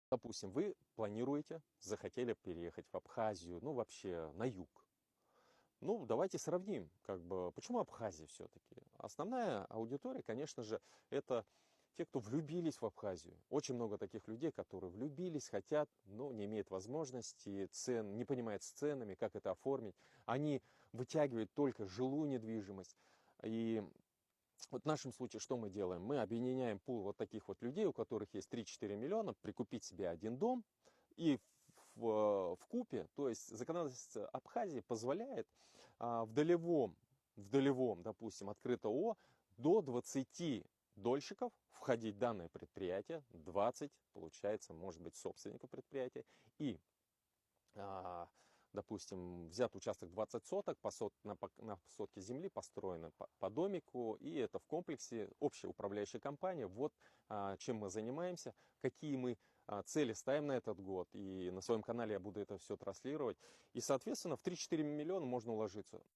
Допустим, вы планируете, захотели переехать в Абхазию, ну вообще на юг. Ну, давайте сравним, как бы, почему Абхазия все-таки? Основная аудитория, конечно же, это те, кто влюбились в Абхазию. Очень много таких людей, которые влюбились, хотят, но не имеют возможности, цен, не понимают с ценами, как это оформить. Они вытягивают только жилую недвижимость. И вот в нашем случае что мы делаем? Мы объединяем пул вот таких вот людей, у которых есть 3-4 миллиона, прикупить себе один дом, и в купе, то есть законодательство Абхазии позволяет в долевом, допустим, открыто ООО до 20 дольщиков входить в данное предприятие, 20, получается, может быть, собственников предприятия, и а, допустим, взят участок 20 соток, на сотке земли построено по домику, и это в комплексе общая управляющая компания. Вот чем мы занимаемся, какие мы цели ставим на этот год, и на своем канале я буду это все транслировать. И, соответственно, в 3-4 миллиона можно уложиться.